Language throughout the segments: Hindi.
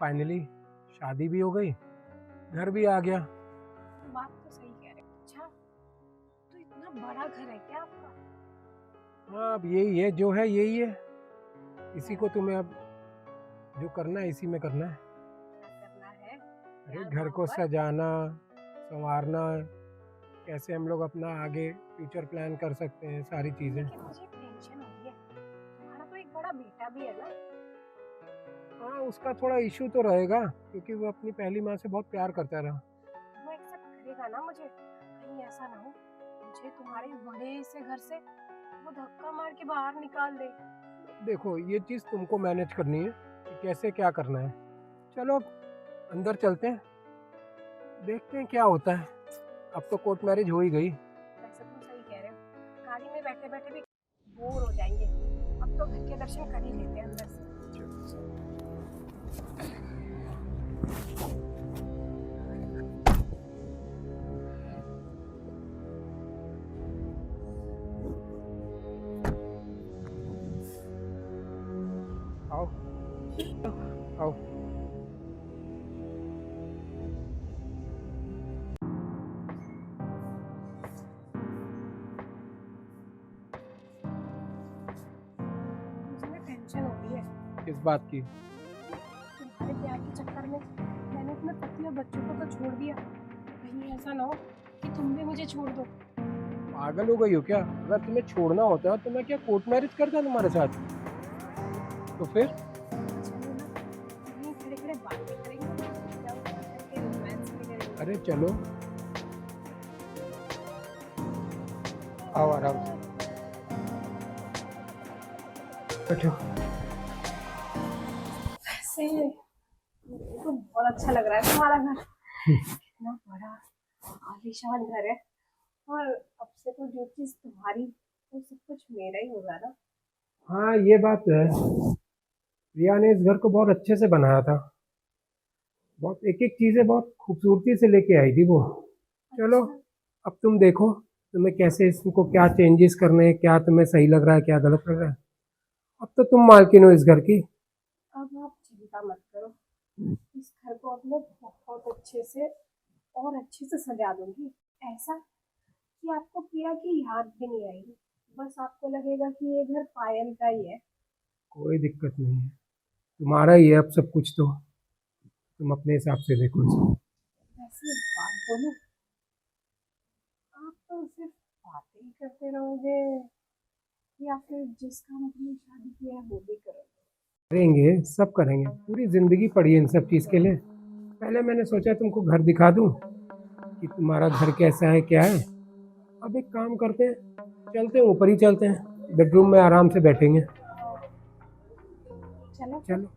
फाइनली शादी भी हो गई, घर भी आ गया। बात तो सही कह रहे हो। अच्छा, तो इतना बड़ा घर है क्या आपका? हाँ, अब यही है, जो है यही है। इसी को तुम्हें अब जो करना है इसी में करना है। क्या करना है? अरे क्या घर वहाँ को पर? सजाना, संवारना, कैसे हम लोग अपना आगे फ्यूचर प्लान कर सकते हैं, सारी चीज़ें। लेकिन मुझे टेंशन हो रही है। तुम्हारा तो एक बड़ा बेटा भी है ना? हाँ, उसका थोड़ा इशू तो रहेगा क्योंकि वो अपनी पहली माँ से बहुत प्यार करता रहा। वो एक्सेप्ट करेगा ना मुझे? कहीं ऐसा ना हो मुझे तुम्हारे बड़े से घर से वो धक्का मार के बाहर निकाल दे। देखो, ये चीज़ तुमको मैनेज करनी है कि कैसे क्या करना है। चलो अंदर चलते हैं, देखते हैं क्या होता है। अब तो कोर्ट मैरिज हो ही गई। वैसे तुम सही कह रहे हो, गाड़ी में बैठे बैठे भी बोर हो जाएंगे। अब तो घर के दर्शन कर ही लेते हैं अंदर से। आओ आओ। मुझे ना टेंशन हो रही है। किस बात की? तुम्हारे प्यार के चक्कर में मैंने अपने पति और बच्चों को तो छोड़ दिया। कहीं ऐसा ना हो कि तुम भी मुझे छोड़ दो। पागल हो गई हो क्या? अगर तुम्हें छोड़ना होता तो मैं क्या कोर्ट मैरिज करता तुम्हारे साथ? तो फिर? चलो ना, कहीं खड़े खड़े बातें करेंगे या वहाँ करके रोमांस भी करेंगे। अरे चलो, आओ आराम से बैठो। ऐसे मुझे तो बहुत अच्छा लग रहा है तुम्हारा घर। इतना बड़ा आलीशान घर है, और अब से तो जो चीज तुम्हारी वो सब कुछ मेरा ही होगा ना। हाँ, ये बात तो है। प्रिया ने इस घर को बहुत अच्छे से बनाया था। बहुत एक एक चीज़ें बहुत खूबसूरती से लेके आई थी वो। चलो, अच्छा, अब तुम देखो तुम्हें कैसे इसको क्या चेंजेस करने हैं, क्या तुम्हें सही लग रहा है, क्या गलत लग रहा है। अब तो तुम मालकिन हो इस घर की। अब आप चिंता मत करो, इस घर को अब मैं बहुत अच्छे से और अच्छे से सजा दूंगी। ऐसा कि आपको प्रिया की याद भी नहीं आएगी। बस आपको लगेगा कि ये घर पायल का ही है। कोई दिक्कत नहीं है, तुम्हारा ही है अब सब कुछ, तो तुम अपने हिसाब से देखो इसे। वैसे एक बात बोलूं, आप तो सिर्फ बातें ही करते रहोगे या फिर जिस काम के लिए शादी किया है वो भी करोगे? करेंगे, सब करेंगे, पूरी जिंदगी पड़ी है इन सब चीज़ के लिए। पहले मैंने सोचा तुमको घर दिखा दूं कि तुम्हारा घर कैसा है क्या है। अब एक काम करते हैं, चलते हैं ऊपर ही चलते हैं, बेडरूम में आराम से बैठेंगे। चलो फिर। चलो।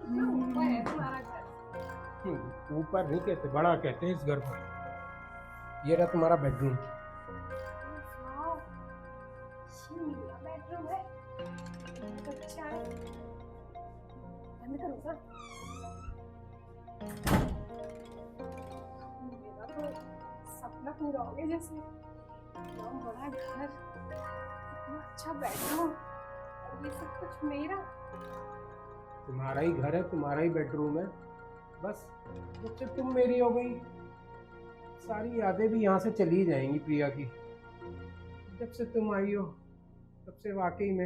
ऊपर है तुम्हारा घर? ऊपर नहीं कहते, बड़ा कहते हैं इस घर को। ये रहा तुम्हारा बेडरूम। वाह, ये मेरा बेडरूम है। बहुत अच्छा है। बंद करूँगा? मेरा तो सपना पूरा हो गया जैसे। इतना बड़ा घर, इतना अच्छा बेडरूम, और ये सब कुछ मेरा। तुम्हारा ही घर है, तुम्हारा ही बेडरूम है। बस जब से तुम मेरी हो गई, सारी यादें भी यहाँ से चली जाएंगी प्रिया की। जब से तुम आई हो तब से वाकई में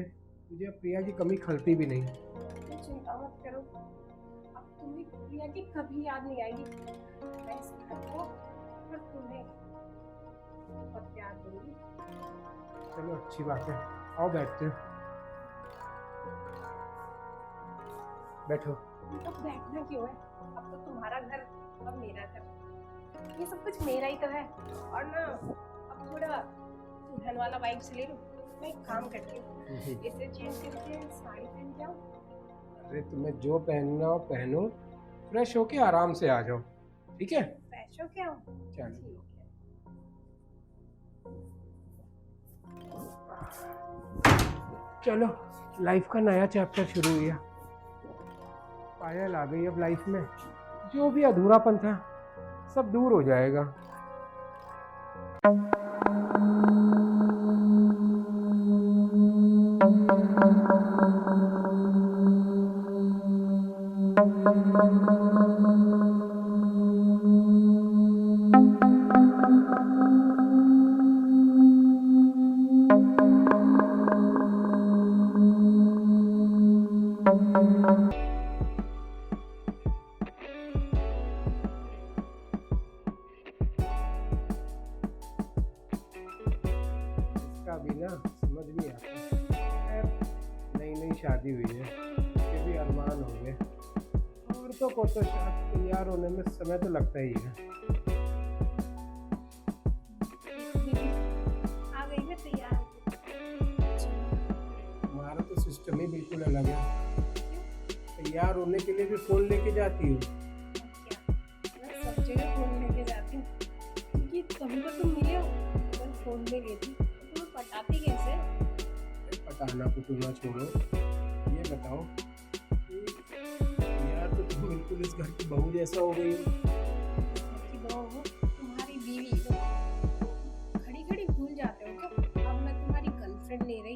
मुझे अब प्रिया की कमी खलती भी नहीं। तुम चिंता मत करो, अब तुम्हें प्रिया की कभी याद नहीं आएगी। मैं इस घर को और तुम्हें बहुत प्यार दूंगी। चलो अच्छी बात है, आओ बैठते हैं। बैठो। अब बैठना क्यों है? अब तो तुम्हारा घर, अब मेरा घर, ये सब कुछ मेरा ही तो है। और ना, अब थोड़ा दुल्हन वाला वाइब्स ले लो। मैं एक काम करती हूँ, इसे चेंज करके साड़ी पहन के आऊँ। अरे तुम्हें जो पहनना हो पहनो, फ्रेश होके आराम से आ जाओ, ठीक है? फ्रेश हो के आऊँ? चलो। ठीक है। चलो, लाइफ का नया चैप्टर शुरू हुआ। पायल आ गई अब लाइफ में, जो भी अधूरापन था सब दूर हो जाएगा। इसका भी ना समझ नहीं आता। खैर, नई नई शादी हुई है, ये भी अरमान होंगे। औरतों को तो शायद तैयार होने में समय तो लगता ही है। दीदी आ गई मैं तैयार होके। हमारा तो सिस्टम ही बिल्कुल अलग है। तैयार होने के लिए भी फोन लेके जाती हो। क्या मैं सब जगह फोन लेके जाती हूँ, क्योंकि कभी तो तुम मिले हो। अगर फोन में लेती तो तुम्हें पटाती कैसे? पटाना पुटूना छोड़ो, ये बताओ कि यार तो तुम बिल्कुल इस घर की बहू जैसा हो गई हो। कि बहू हो, तुम्हारी बीवी हो। खड़ी खड़ी भूल जाते हो क्या? अब मैं तुम्हारी गर्लफ्रेंड नहीं रही,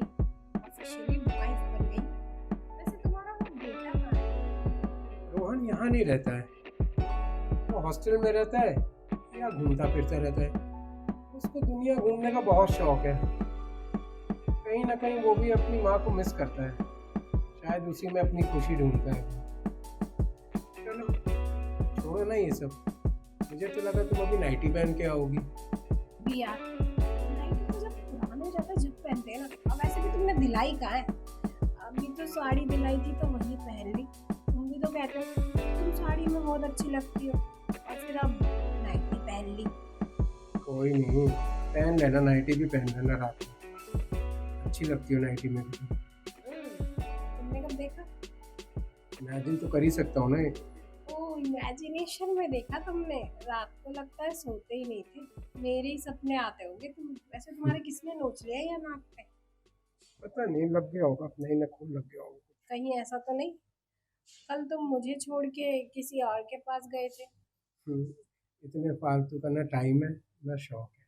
ऑफिशियली वाइफ बन गई। वैसे तुम्हारा वो बेटा कहाँ है? रोहन यहाँ नहीं रहता है, वो हॉस्टल में रहता है या घूमता फिरता रहता है। उसको दुनिया घूमने का बहुत शौक है। कहीं ना कहीं वो भी अपनी माँ को मिस करता है, शायद उसी में अपनी खुशी ढूंढता है। चलो छोड़ो ना ये सब, मुझे तो लगा तुम अभी नाइटी पहन के आओगी। भी यार, नाइटी तो जब पुराना हो जाता है जब पहनते हैं ना। अब ऐसे भी तुमने दिलाई कहाँ है? अभी तो साड़ी दिलाई थी तो वही पहन ली। तुम भी तो कहते हो तुम साड़ी में बहुत अच्छी लगती हो, और फिर अब नाइटी पहन ली। कोई नहीं, पहन लेना, नाइटी भी पहन लेना रात में, अच्छी लगती हो नाइटी में भी। तुमने कब देखा? इमेजिन तो कर ही सकता हूँ ना। ओ इमेजिनेशन में देखा तुमने। रात को लगता है सोते ही नहीं थे, मेरे ही सपने आते होंगे। तुम वैसे तुम्हारे किसने नोच लिया या नाक पे? पता नहीं, लग गया होगा, अपने ही नखून लग गया होगा। कहीं ऐसा तो नहीं कल तुम मुझे छोड़ के किसी और के पास गए थे? इतने फालतू का ना टाइम है ना शौक है।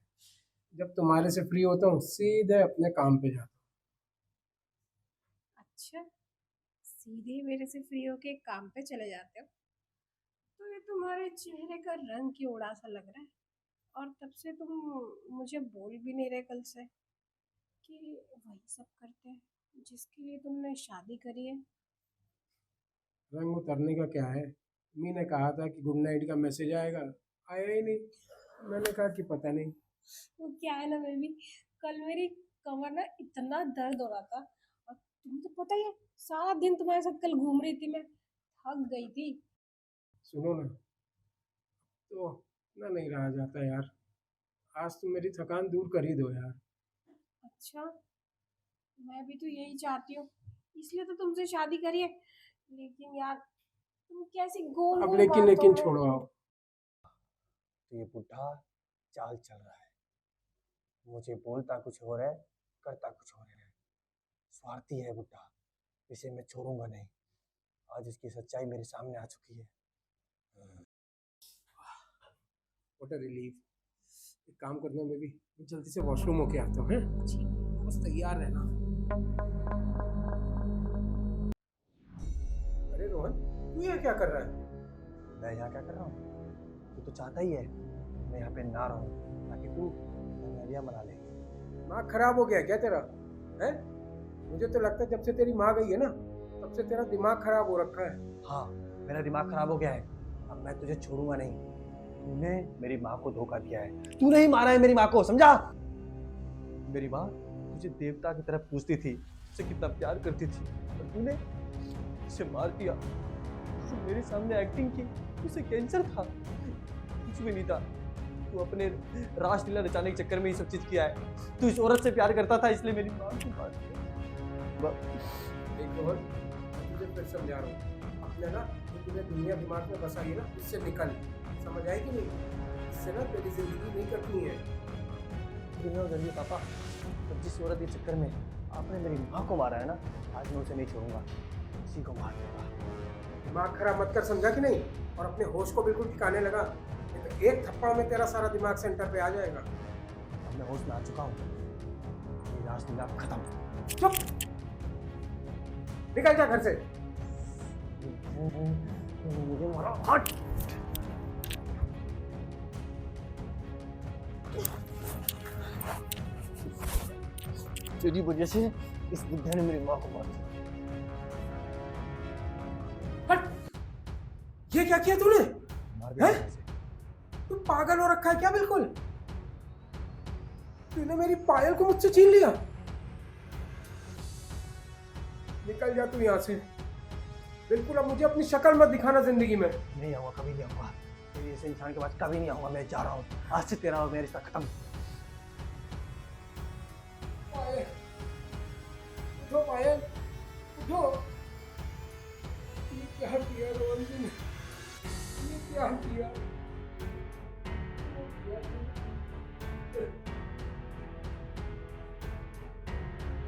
जब तुम्हारे से फ्री होता हूँ सीधे अपने काम पे जाता अच्छा, सीधे मेरे से फ्री होके काम पे चले जाते हो? तो ये तुम्हारे चेहरे का रंग क्यों उड़ा सा लग रहा है? और तब से तुम मुझे बोल भी नहीं रहे कल से कि वही सब करते हैं जिसके लिए तुमने शादी करी है। हूँ। रंग उतरने का क्या है, मी ने कहा था कि गुड नाइट का मैसेज आएगा, आया ही नहीं। मैंने कहा कि पता नहीं। वो क्या है ना बेबी, कल मेरी कमर ना इतना दर्द हो रहा था, और तुम्हें तो पता ही है सारा दिन तुम्हारे साथ कल घूम रही थी मैं, थक गई थी। सुनो ना, तो ना नहीं रहा जाता यार, आज तुम मेरी थकान दूर कर ही दो यार। अच्छा, मैं भी तो यही चाहती हूँ, इसलिए तो तुमसे शादी करी है। लेकिन यार तुम कैसी गोल अब गोल लेकिन बातों लेकिन में। छोड़ो आप। तो ये बुढ़ा चाल चल रहा है, मुझे बोलता कुछ और है, करता कुछ और है। स्वार्थी है बुढ़ा, इसे मैं छोड़ूंगा नहीं। आज इसकी सच्चाई मेरे सामने आ चुकी है। What a relief. एक काम करता हूँ, मैं भी जल्दी से वॉशरूम होके आता हूँ। हैं, बस तैयार रहना। अरे रोहन, तू यहाँ क्या कर रहा है? मैं यहाँ क्या कर रहा हूँ? तू तो चाहता ही है मैं यहाँ पे ना रहूँ, ताकि तू नरिया मना ले। दिमाग खराब हो गया क्या तेरा? है, मुझे तो लगता है जब से तेरी माँ गई है ना, तब से तेरा दिमाग खराब हो रखा है। हाँ, मेरा दिमाग खराब हो गया है। अब मैं तुझे छोड़ूंगा नहीं। तूने मेरी माँ को धोखा दिया है, तूने ही मारा है मेरी माँ को, समझा? मेरी माँ तुझे देवता की तरह पूजती थी, उसे कितना प्यार करती थी, और तूने उसे मार दिया। तू मेरे सामने एक्टिंग की, उसे कैंसर था, कुछ भी नहीं था। तू अपने रासलीला रचाने के चक्कर में ये सब चीज किया है। तू इस औरत से प्यार करता था, इसलिए मेरी माँ को मार दिया। एक रोहन, मैं तुझे फिर समझा रहा हूँ, अपने ना जो तुझे दुनिया दिमाग में बसाई है ना, इससे निकल। समझ आई कि नहीं? इससे ना तेरी जिंदगी नहीं कटनी है। दुनिया जल्दी पापा, तो जिस औरत के चक्कर में आपने मेरी माँ को मारा है ना, आज मैं उसे नहीं छोड़ूंगा, इसी को मार दूंगा। दिमाग खराब मत कर, समझा कि नहीं? और अपने होश को बिल्कुल ठिकाने लगा, नहीं तो एक थप्पड़ में तेरा सारा दिमाग सेंटर पे आ जाएगा। अब मैं होश में आ चुका हूँ, मेरी रासलीला अब खत्म। चुप, निकल जा घर से। मुझे मारो, हट। तेरी वजह से इस बुढ़े ने मेरी माँ को मार दिया। हट, ये क्या किया तूने? मार दिया हैं? मुझे। तू पागल हो रखा है क्या बिल्कुल? तूने मेरी पायल को मुझसे छीन लिया। निकल जा तू यहाँ से, बिल्कुल अब मुझे अपनी शक्ल मत दिखाना जिंदगी में। नहीं आऊंगा, कभी नहीं आऊंगा, तेरे ऐसे इंसान के पास कभी नहीं आऊंगा। मैं जा रहा हूँ, आज से तेरा और मेरा रिश्ता खत्म। पायल, उठो पायल, उठो। ये क्या किया रोहन जी ने? ये क्या किया?